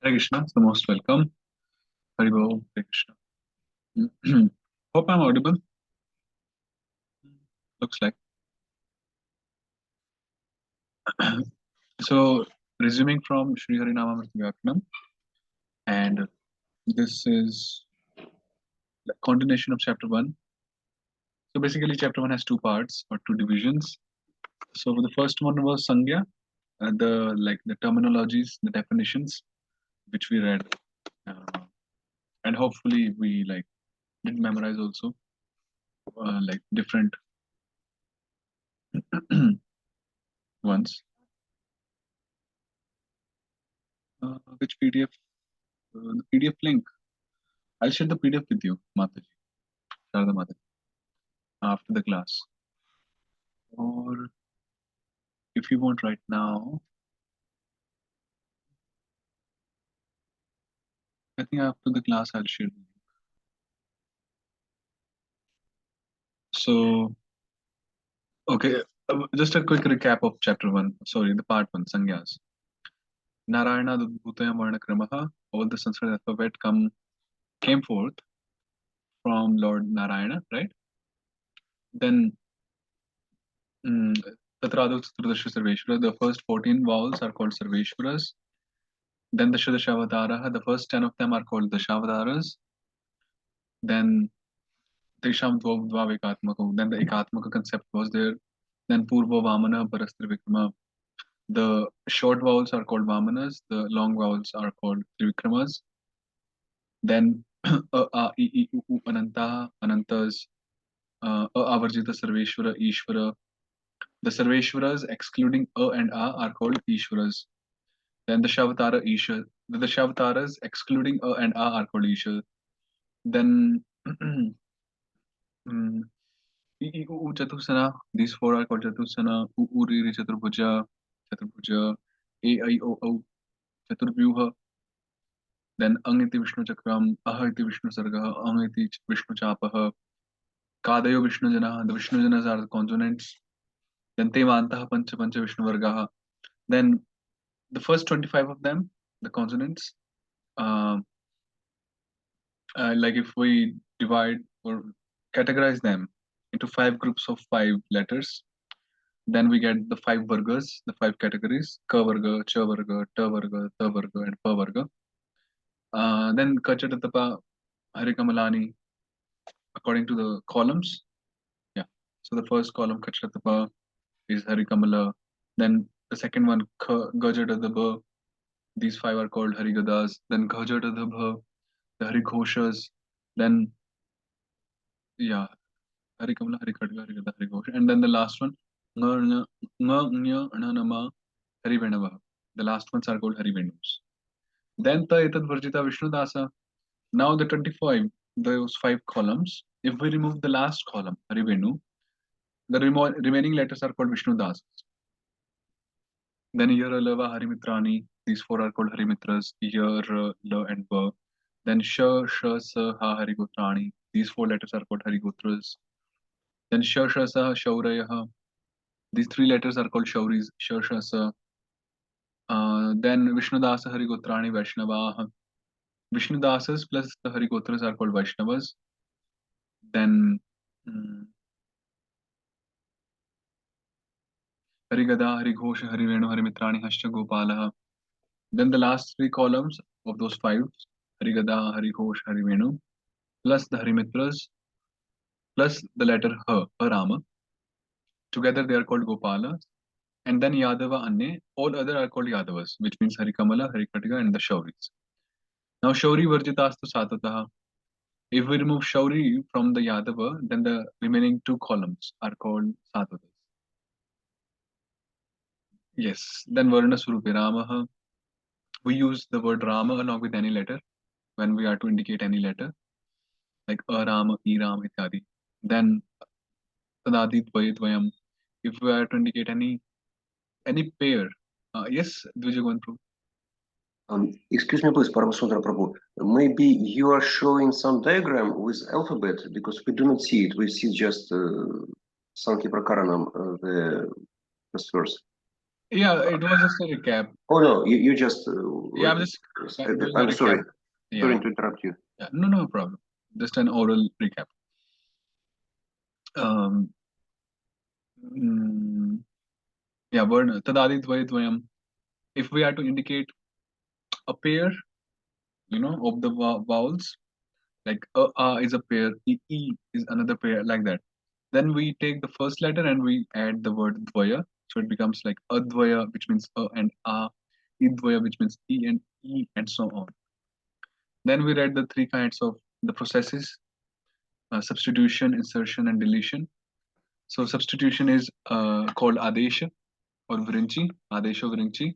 Hare Krishna, the most welcome. Hari Bol, Hare Krishna. Hope I'm audible. Looks like. So, resuming from Sri Harinamamrita Vyakranam, and this is the continuation of chapter 1. So, basically, chapter 1 has two parts or two divisions. So, the first one was Sangya, the terminologies, the definitions, which we read, and hopefully we did memorize also, different ones. Which PDF? The PDF link. I'll share the PDF with you, Mataji, Sharada Mataji, after the class. Or if you want right now, I think after the class I'll share the link. So, okay, just a quick recap of chapter 1. Sorry, the part 1, Sangyas. Narayana Bhutaya Varna Kramaha, all the Sanskrit alphabet came forth from Lord Narayana, right? Then Tatradu Chaturdashi Sarveshwara, the first 14 vowels are called Sarveshwaras. Then the Shadashavadaraha, the first 10 of them are called the Shavadaras. Then Tesham Dvav Ekatmaka, then the Ekatmaka concept was there. Then Purva Vamana Parastra Vikrama. The short vowels are called Vamanas, the long vowels are called Trivikramas. Then A, I, U, Ananta, Anantas, Avarjita Sarveshwara, Ishvara. The Sarveshwaras, excluding A and A, are called Ishwaras. Then the Shavatara Isha. The Shavataras, excluding A and A, are called Isha. Then Chatusana, these four are called Chatusana. Uriri Chaturbhuja, Chaturbhuja, A-I-O-O, Chaturvyuha. Then Ang iti Vishnu Chakram, Aha iti Vishnu Sargaha, Ang iti Vishnu Chapaha, Kadayo Vishnu Janaha, the Vishnu Janas are the consonants. Then Tevantaha Pancha Pancha Vishnu Vargaha. Then the first 25 of them, the consonants, like if we divide or categorize them into 5 groups of 5 letters, then we get the 5 vargas, the 5 categories: Ka varga, Cha varga, Ta varga, Ta varga, and Pa varga. Then Kachatatapa, Harikamalani, according to the columns. Yeah. So the first column Kachatatapa is Harikamala. Then the second one Gajatadaba. These 5 are called Harigadas. Then Gajatadabha, the Harighoshas. Then yeah, Harikamala, Harikadga, Harigada, Harighosh. And then the last one Nga Nya Ananama Harivenava. The last ones are called Harivenus. Then Ta Etad Varjita Vishnudasa. Now the 25, those 5 columns, if we remove the last column, Harivenu, the remaining letters are called Vishnudas. Then Yara, Lava, Harimitrani, these 4 are called Harimitras, Yara, La, and Va. Then Sha, Sa, Ha, Harigotrani, these 4 letters are called Harigotras. Then Sha, Sa, Shaurayaha, these 3 letters are called Shauris, Sha, Sa. Then Vishnudasa, Harigotrani, Vaishnavaha. Vishnudasas plus the Harigotras are called Vaishnavas. Then Harigada, Harighosha, Harivenu, Harimitrani, Hascha, Gopalaha. Then the last 3 columns of those 5, Harigada, Harighosha, Harivenu, plus the Harimitras, plus the letter Harama. Together they are called Gopala. And then Yadava Anye, all other are called Yadavas, which means Harikamala, Harikatiga, and the Shauris. Now Shauri Varjitastu Satataha. If we remove Shauri from the Yadava, then the remaining 2 columns are called Satatas. Yes, then Varna Surupi Ramaha. We use the word Rama along with any letter when we are to indicate any letter, like Rama, Ram, ityadi. Then Tadadi Dvayam. If we are to indicate any pair, yes, Dvija going through. Excuse me, please, Param Sundar Prabhu. Maybe you are showing some diagram with alphabet because we do not see it. We see just Sankhi Prakaranam, the first verse. Yeah, it was just a recap. Oh no, you just Yeah, I'm just doing a I'm sorry. recap. Sorry Yeah, to interrupt you. yeah, no, no problem. Just an oral recap. Um, mm, yeah, Varna, Tadadi Dvaya Dvayam. If we are to indicate a pair, of the vowels, like is a pair, e is another pair, like that. Then we take the first letter and we add the word Dvaya, so it becomes like Advaya, which means a and a, Idvaya, which means e, and so on. Then we read the three kinds of the processes: substitution, insertion, and deletion. So substitution is called Adesha or Vrinchi, Adesha Vrinchi.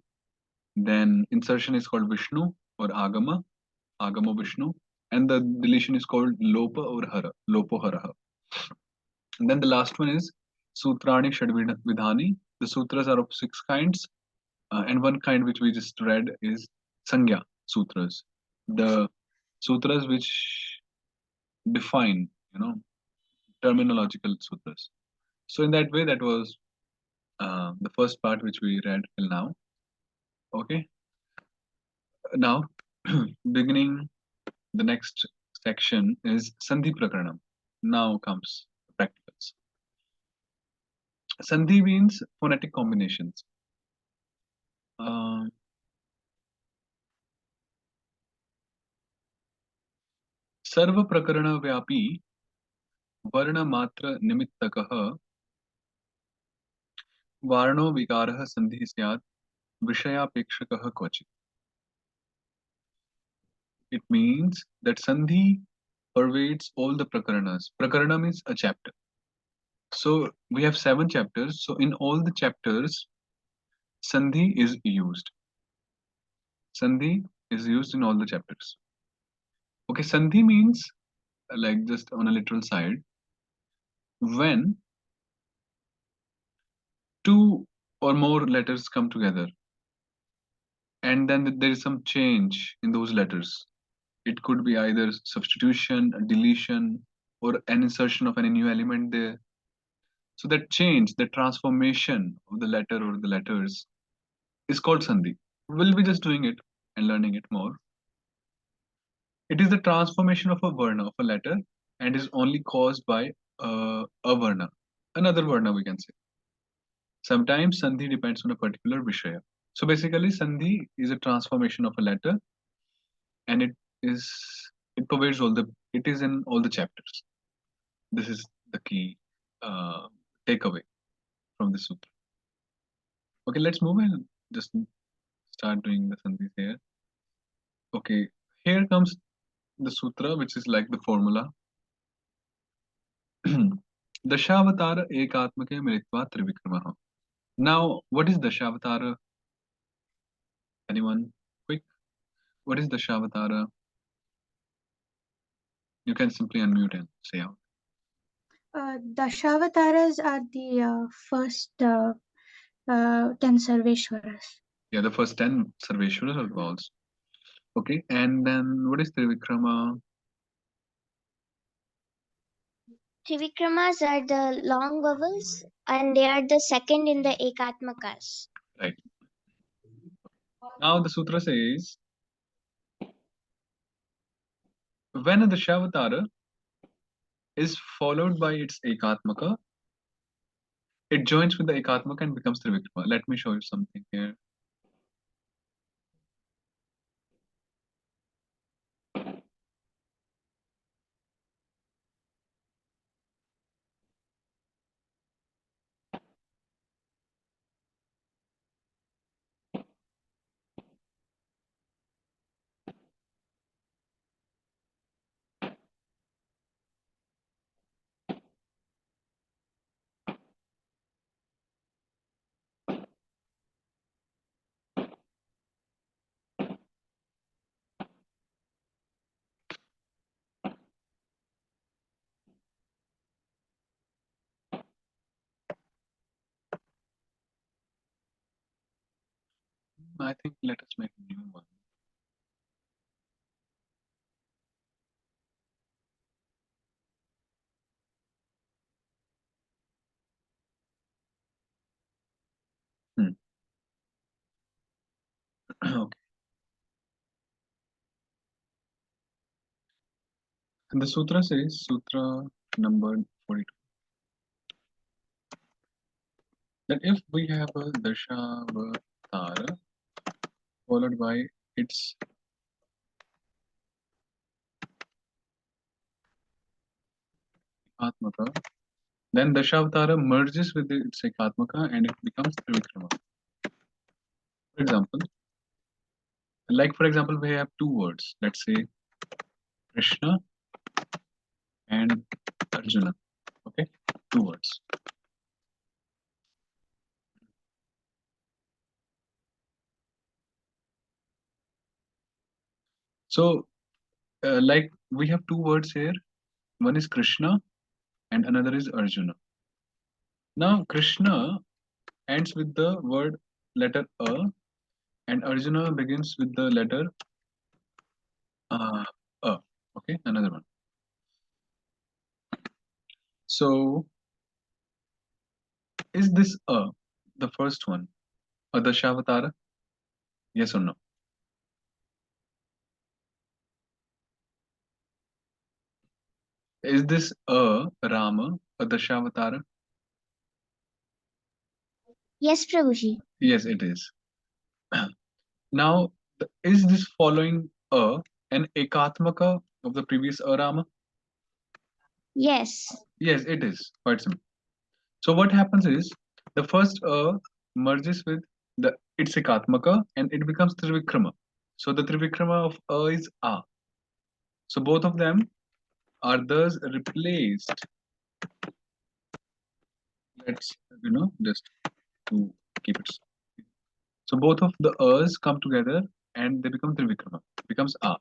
Then insertion is called Vishnu or Agama, Agama Vishnu. And the deletion is called Lopa or Hara, Lopo Haraha. And then the last one is Sutrani Shadvidhani. The sutras are of six kinds. And one kind which we just read is Sangya Sutras. The sutras which define, terminological sutras. So in that way, that was the first part which we read till now. Okay, now beginning the next section is Sandhi Prakaranam. Now comes the practicals. Sandhi means phonetic combinations. Uh, सर्व प्रकरण व्यापी वर्ण मात्र निमित्तकः वारणो विकारः सन्धिः स्यात् विषयापेक्षकः क्वचित्. It means that Sandhi pervades all the prakaranas. Prakarana means a chapter. So we have 7 chapters. So in all the chapters, Sandhi is used. Sandhi is used in all the chapters. Okay, Sandhi means, like just on a literal side, when two or more letters come together and then there is some change in those letters. It could be either substitution, deletion, or an insertion of any new element there. So that change, the transformation of the letter or the letters is called Sandhi. We'll be just doing it and learning it more. It is the transformation of a varna, of a letter, and is only caused by a varna, another varna we can say. Sometimes Sandhi depends on a particular Vishaya. So basically, Sandhi is a transformation of a letter, and is it provides all the it is in all the chapters. This is the key uh, takeaway from this sutra. Okay, let's move and just start doing the Sandhis here. Okay, here comes the sutra, which is like the formula. Dashavatara ekatmake militva trivikramaha. Now, what is Dashavatara? Anyone? Quick. What is Dashavatara? You can simply unmute and say out. Dashawataras are the first 10 Sarveshwaras. Yeah, the first 10 Sarveshwaras or gods. Okay, and then what is Trivikrama? Trivikramas are the long vowels and they are the second in the Ekatmakas. Right. Now the sutra says when a Dashavatara is followed by its Ekatmaka, it joins with the Ekatmaka and becomes Trivikrama. Let me show you something here. I think let us make a new one. Hmm. Okay. And the sutra says, Sutra number 42, that if we have a Dashavatara followed by its Atmaka, then Dashavatara merges with its Ekatmaka and it becomes Trivikrama. For example, we have two words. Let's say Krishna and Arjuna. Okay, two words. So, like we have two words here. One is Krishna and another is Arjuna. Now, Krishna ends with the word letter A, and Arjuna begins with the letter A. Okay, another one. So, is this A, the first one, a Dashavatara? Yes or no? Is this a Rama, a Dashavatara? Yes, Prabhuji. Yes, it is. Now, is this following a an Ekatmaka of the previous a Rama? Yes. Yes, it is. Quite simple. So what happens is the first a merges with the its Ekatmaka and it becomes Trivikrama. So the Trivikrama of a is a. So both of them are thus replaced. Let's just to keep it. So both of the a's come together and they become Trivikrama. Becomes a.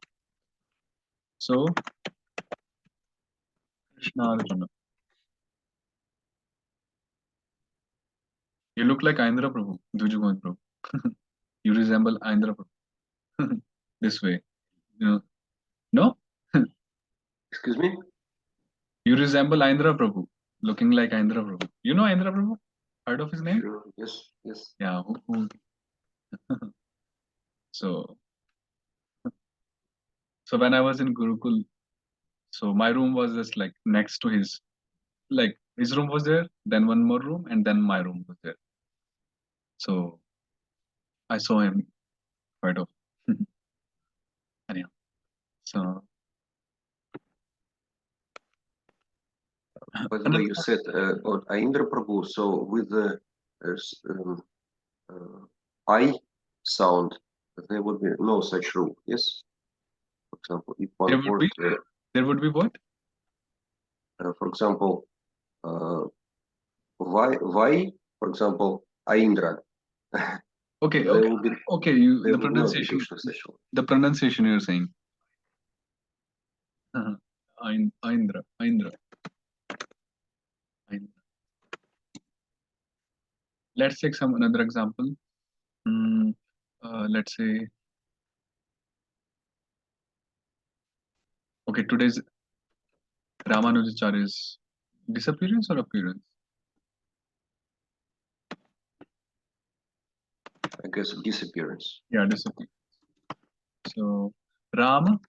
So Krishna Arjuna. You look like Indra Prabhu, Dujugan Prabhu. You resemble Indra Prabhu. This way. No? Excuse me? You resemble Indra Prabhu, looking like Indra Prabhu. You know Indra Prabhu? Heard of his name? Sure. Yes, yes. Yeah. So when I was in Gurukul, so my room was just like next to his, like his room was there, then one more room, and then my room was there. So I saw him quite often. Anyhow, so By the way, you said Indra Prabhu, so with the I sound, there would be no such rule, yes? For example, if one word, there would be what? For example, why, for example, Aindra. Okay, there will be, okay. there The will no application of such rule. the pronunciation you're saying. Indra. Let's take another example. Let's say, okay, today's Ramanujacharya's disappearance or appearance? I guess disappearance. Yeah, disappearance. So Rama,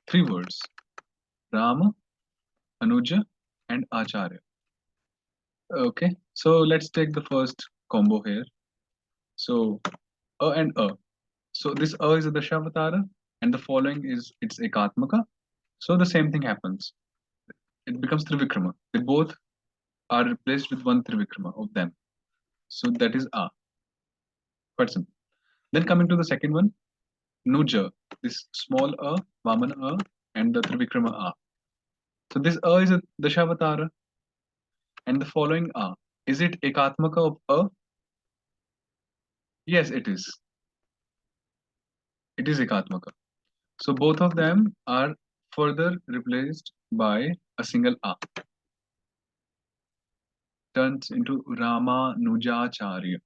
three words: Rama, Anuja, and Acharya. Okay, so let's take the first combo here. So A and A. So this A is a Dashavatara, and the following is its Ekatmaka. So the same thing happens. It becomes Trivikrama. They both are replaced with one Trivikrama of them. So that is A. Quite simple. Then coming to the second one, Nuja, this small A, Vamana A, and the Trivikrama A. So this A is a Dashavatara, and the following A. Is it Ekatmaka of A? Yes, it is. It is Ekatmaka. So both of them are further replaced by a single A. Turns into Ramanujacharya.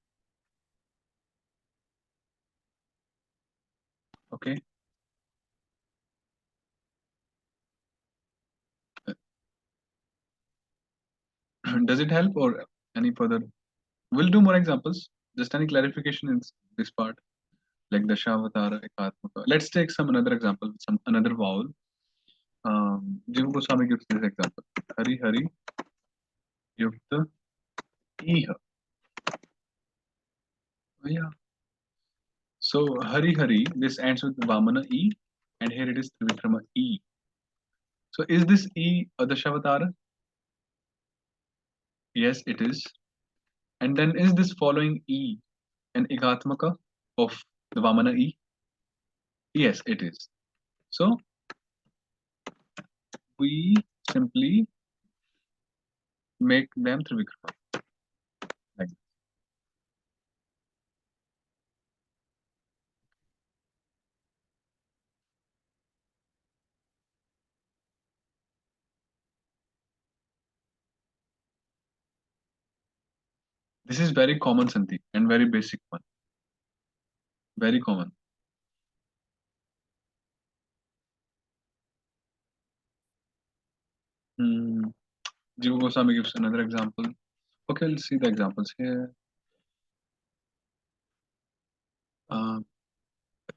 Okay. Does it help or any further? We'll do more examples. Just any clarification in this part. like Dashavatara, Ekatmaka. Let's take another example, another vowel. Jiva Goswami gives this example. Hari Hari Yukta Iha. Oh, yeah. So Hari Hari, this ends with Vamana E, and here it is Trivikrama E. So is this E a Dashavatara? Yes, it is. And then is this following E an Ekatmaka of the Vamana E? Yes, it is. So we simply make them Trivikrama. Like this is very common Sandhi and very basic one. Very common. Jiva Goswami gives another example. Okay, let's see the examples here.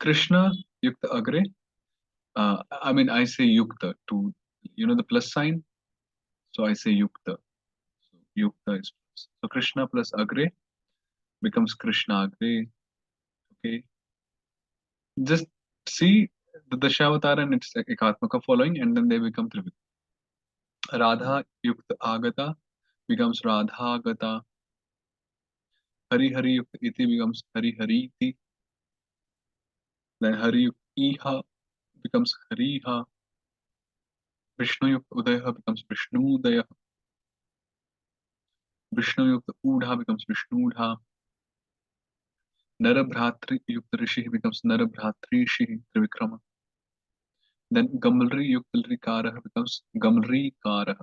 Krishna Yukta Agre. I mean, I say Yukta to, the plus sign. So I say Yukta. So Yukta is plus. So Krishna plus Agre becomes Krishna Agre. Okay. Just see the Dashavatara and its Ekatmaka following, and then they become Trivikram. Radha Yukta Agata becomes Radha Agata. Hari Hari Yukta Iti becomes Hari Hari Iti. Then Hari Yukta Iha becomes Hariha. Vishnu Yukta Udaya becomes Vishnu Udaya. Vishnu Yukta Udha becomes Vishnu Udha. Narabhratri Yukta Rishi becomes Narabhratri Rishi, Trivikrama. Then Gamalri Yukta Rikara becomes Gamalri Kara.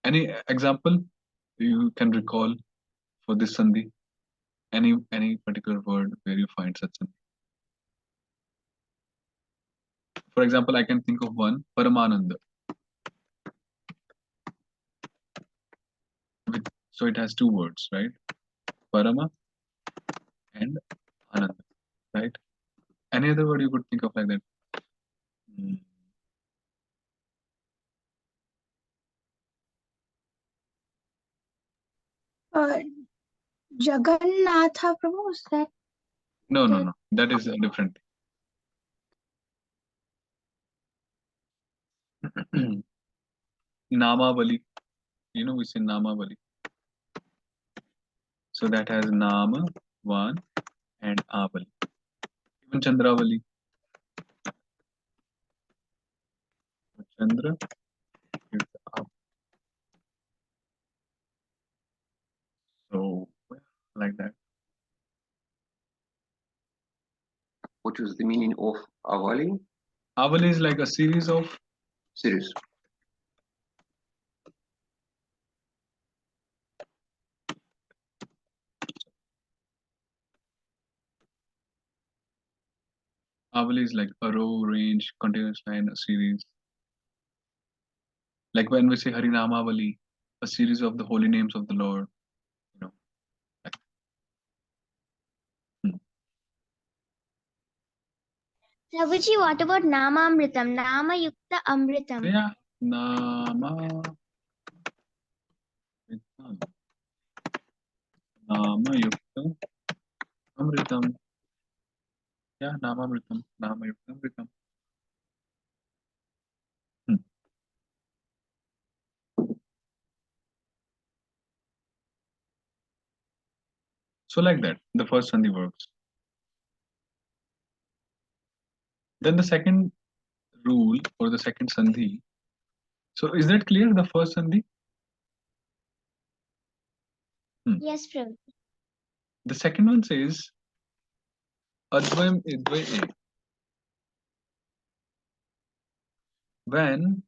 Any example you can recall for this Sandhi? Any particular word where you find such Sandhi? For example, I can think of one, Paramananda. So it has two words, right? Parama and Ananda, right? Any other word you could think of like that? Jagannatha Prabhu, is that? No. That is different. Namavali. We say Namavali. So that has Nama, one, and Avali. Even Chandravali. Chandra is Av. So, like that. What is the meaning of Avali? Avali is like a series of Series. Avali is like a row, range, continuous line, a series. Like when we say Harinamavali, a series of the holy names of the Lord. Like, Prabhuji, what about Namamritam? Nama Yukta Amritam. so yeah, Nama. Nama Yukta Amritam. Yeah, Namamritam. Nama Yukta Amritam. So like that, the first Sandhi works. Then the second rule or the second Sandhi. So is that clear? The first Sandhi? Yes, Prabhuji. The second one says Advayam Idvaya. When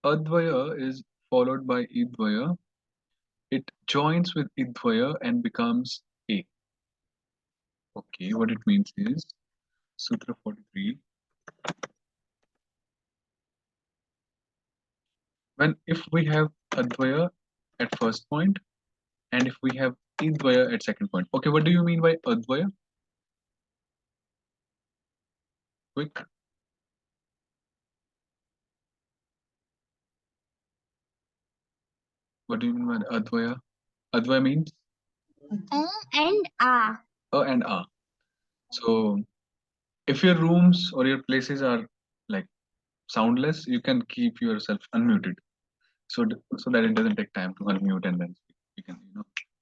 Advaya is followed by Idvaya, it joins with Idvaya and becomes A. Okay, what it means is Sutra 43. If we have Advaya at first point, and if we have idvaya at second point. Okay, what do you mean by advaya? Quick. What do you mean by advaya? Advaya means And a. a and a. So if your rooms or your places are like soundless, you can keep yourself unmuted. So so that it doesn't take time to unmute and then speak. You can,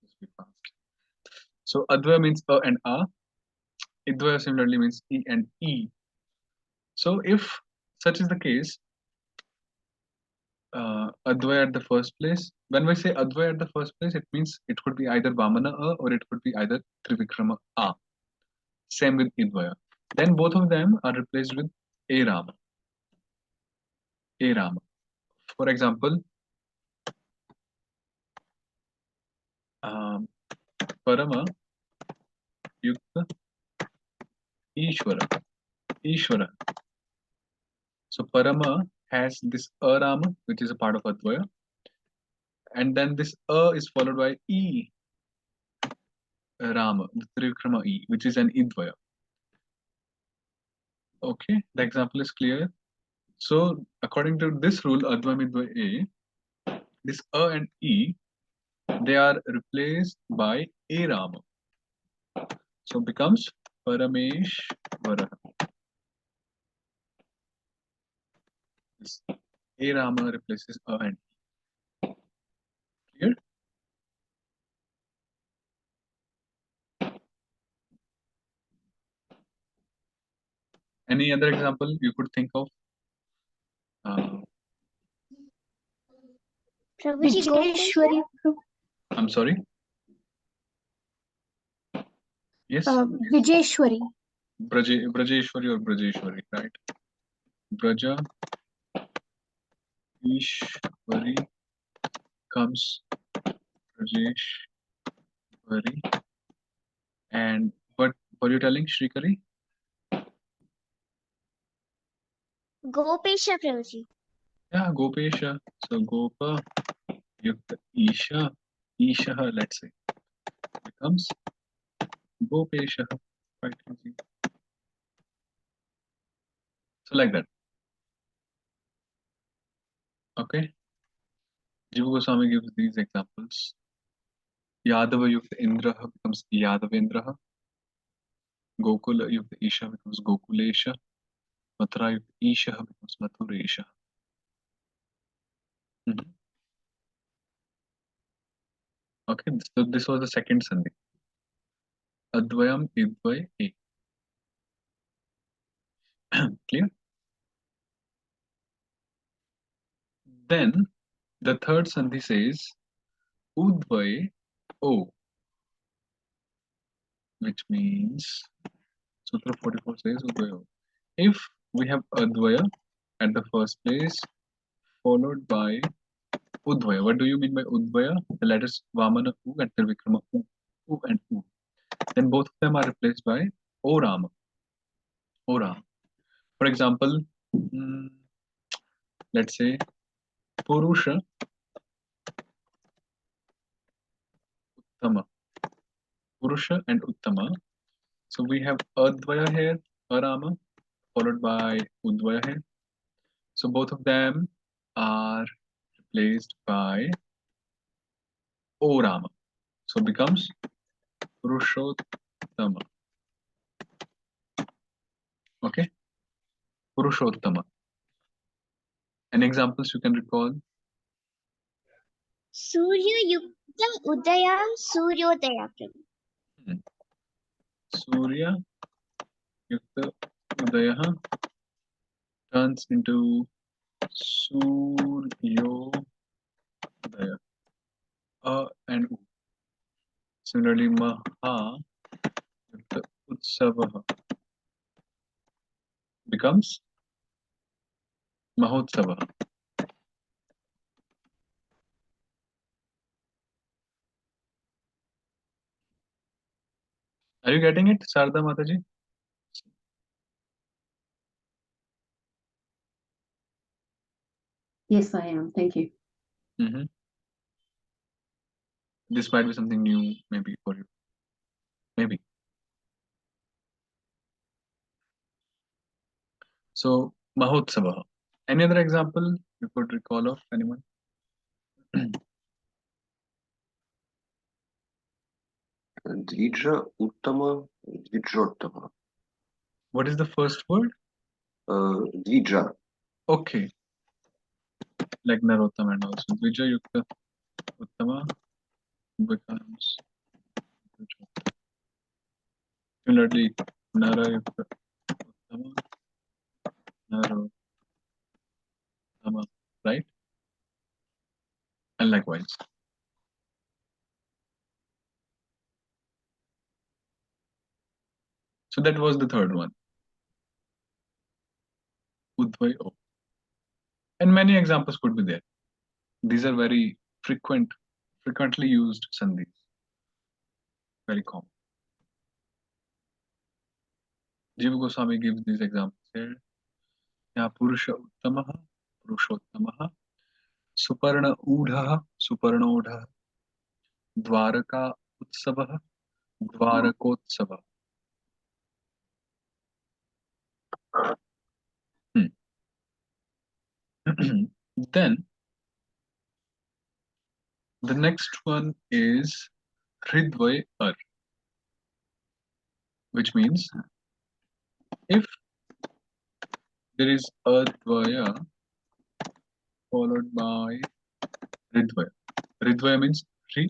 just be fast. So advaya means a and a. Idvaya similarly means e and e. So if such is the case, advaya at the first place. When we say advaya at the first place, it means it could be either vamana a or it could be either trivikrama a. Same with idvaya. Then both of them are replaced with a rama. A rama. For example, Parama Yukta Ishvara. Ishvara. So Parama has this Rama, which is a part of Advaya, and then this is followed by E Rama, the Trivikrama E, which is an Idvaya. Okay, the example is clear. So according to this rule, Advaya Midvaya A, this and E, they are replaced by A Rama. So becomes Parameshvara. This A Rama replaces A and E. Clear? Any other example you could think of? Prabhuji, Vijayeshwari. I'm sorry. Yes. Vijayeshwari. Brajeshwari or Brajeshwari, right? Braja Ishwari comes Brajeshwari. And what were you telling, Shrikari? Gopesha, Prabhuji. Yeah, Gopesha. So Gopa Yukta Isha. Isha, let's say, becomes Gopesha. Quite easy. So like that. Okay. Jiva Goswami gives these examples. Yadava Yukta Indraha becomes Yadavendraha. Gokula Yukta Isha becomes Gokulesha. Mathura Yukta Isha becomes Mathuresha. Okay, so this was the second sandhi. Advayam Idvay A. Clear? Then the third sandhi says Udvay O, which means Sutra 44 says Udvay O. If we have Advaya at the first place followed by Udvaya, what do you mean by Udvaya? The letters Vamana U and Trivikrama U, U and U. Then both of them are replaced by O Rama. O Rama. For example, let's say Purusha Uttama. Purusha and Uttama. So we have Advaya here, Arama, followed by Udvaya here. So both of them are replaced by O Rama. So it becomes Purushottama. Okay? Purushottama. Any examples you can recall? Surya Yukta Udaya Suryodaya, Prabhu. Surya Yukta Udaya turns into Suryodaya. And U. Similarly, Maha Yukta Utsavaha becomes Mahotsavaha. Are you getting it, Sarda Mataji? Yes, I am. Thank you. This might be something new, maybe for you. Maybe. So Mahotsava. Any other example you could recall of anyone? Dvija, Uttama, Dvijottama. What is the first word? Dvija. Okay. Like Narottama and also. Dvija Yukta Uttama becomes Dvija. Similarly, Nara Yukta Uttama, Narottama, right? And likewise. So that was the third one. Udvay O. And many examples could be there. These are very frequently used sandhis. Very common. Jiva Goswami gives these examples here. Ya Purusha Uttamaha, Purushottamaha, Suparna Udhaha, Suparnodhaha, Dwaraka Utsavaha, Dwarakotsava. Then the next one is Hridvay Ar, which means if there is Advaya followed by Hridvaya. Hridvaya means Hri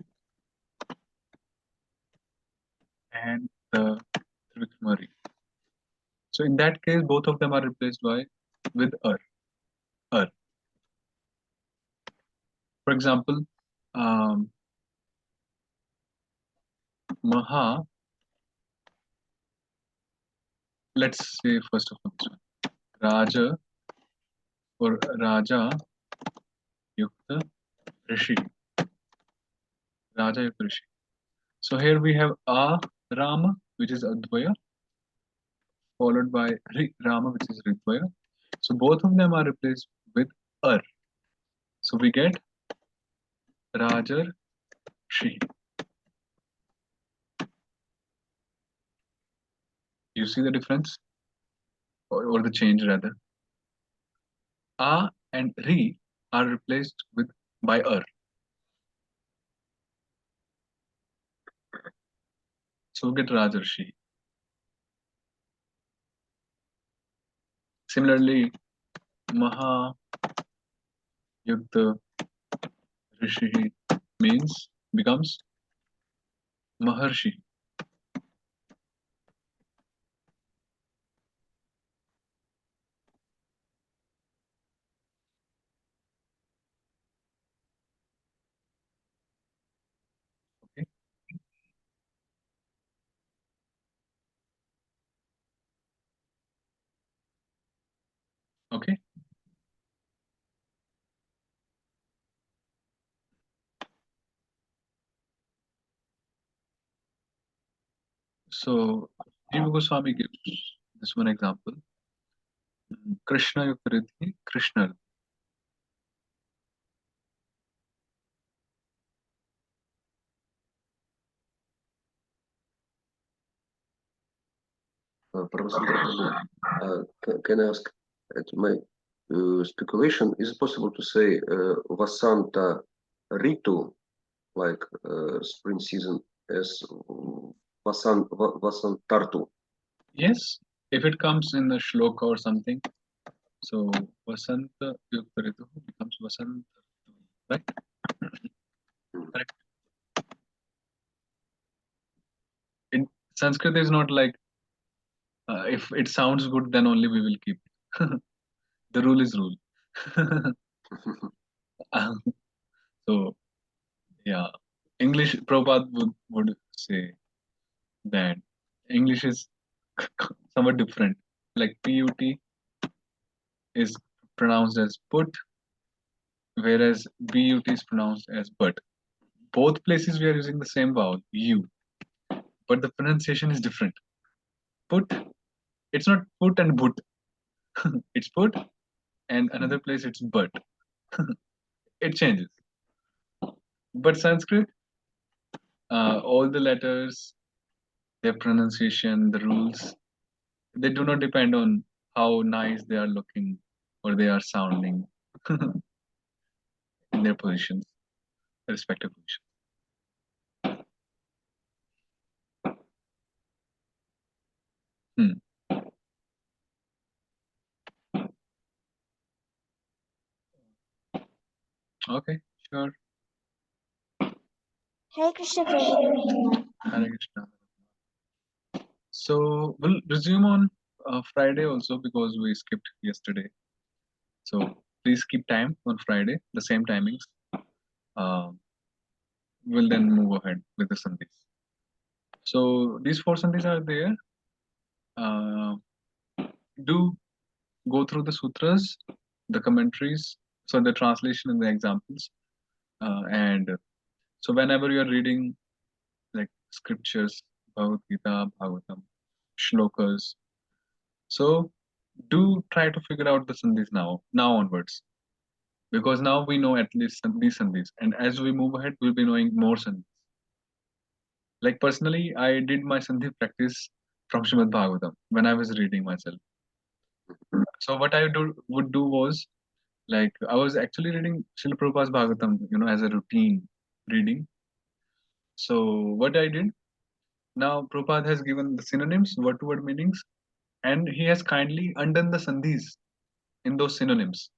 and the Trivikramari. So in that case, both of them are replaced by with Ar. Ar. For example, Maha. Let's say first of all this one. Raja or Raja Yukta Rishi. Raja Yukta Rishi. So here we have A Rama, which is Advaya, followed by Rama, which is Ridvaya. So both of them are replaced with Ar. So we get Rajar Shi. You see the difference? Or the change rather. A and Ri are replaced with by Ar. So we get Rajarshi. Similarly, Maha Yukta Rishi becomes Maharshi. Okay. Okay. So Jiva Goswami gives this one example. Krishna Yukta Krishna. Param Sundar, can I ask, at my speculation, is it possible to say Vasanta Ritu, like spring season, as Vasantartu? Yes, if it comes in the shloka or something. So Vasanta Yukta Ritu becomes Vasanta, right? Correct. In Sanskrit is not like if it sounds good, then only we will keep it. The rule is rule. So yeah, English Prabhupada would say that English is somewhat different. Like PUT is pronounced as put, whereas BUT is pronounced as but. Both places we are using the same vowel, U, but the pronunciation is different. Put, it's not put and but. It's put, and another place it's but. It changes. But Sanskrit, all the letters, their pronunciation, the rules, they do not depend on how nice they are looking or they are sounding in their positions, their respective positions. Okay, sure. Hare Krishna Prabhu. Hare Krishna. So we'll resume on Friday also because we skipped yesterday. So please keep time on Friday, the same timings. We'll then move ahead with the Sandhis. So these four Sandhis are there. Do go through the sutras, the commentaries, so the translation and the examples. And so whenever you are reading like scriptures, Bhagavad Gita, Bhagavatam, shlokas, so do try to figure out the sandhis now onwards, because now we know at least these sandhis, and as we move ahead, we'll be knowing more sandhis. Like personally, I did my sandhi practice from Srimad Bhagavatam when I was reading myself. So what I would do was, like, I was actually reading Srila Prabhupada's Bhagavatam, as a routine reading. So what I did, now Prabhupada has given the synonyms, word-to-word meanings, and he has kindly undone the sandhis in those synonyms.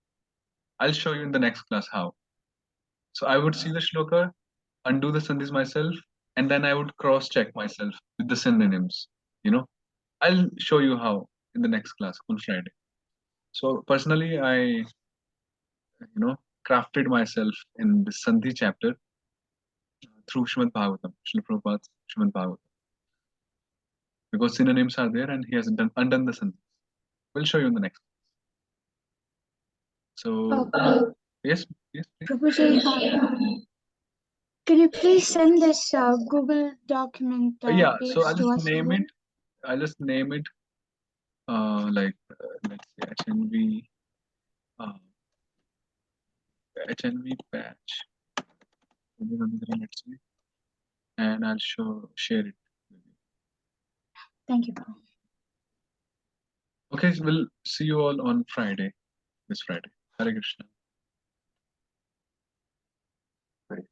I'll show you in the next class how. So I would see the shloka, undo the sandhis myself, and then I would cross-check myself with the synonyms. I'll show you how in the next class on Friday. So personally, I crafted myself in the Sandhi chapter through Srimad Bhagavatam, Srila Prabhupada's Srimad Bhagavatam. Because synonyms are there and he has undone the sandhis. We'll show you in the next. So, yes, please. Prabhuji, can you please send this Google document Yeah, page so I'll to just us name again? it. Let's say HNV, HNV patch. Let's see, and I'll share it with you. Thank you, Prabhu. Okay, so we'll see you all on Friday, this Friday. Hare Krishna. Right.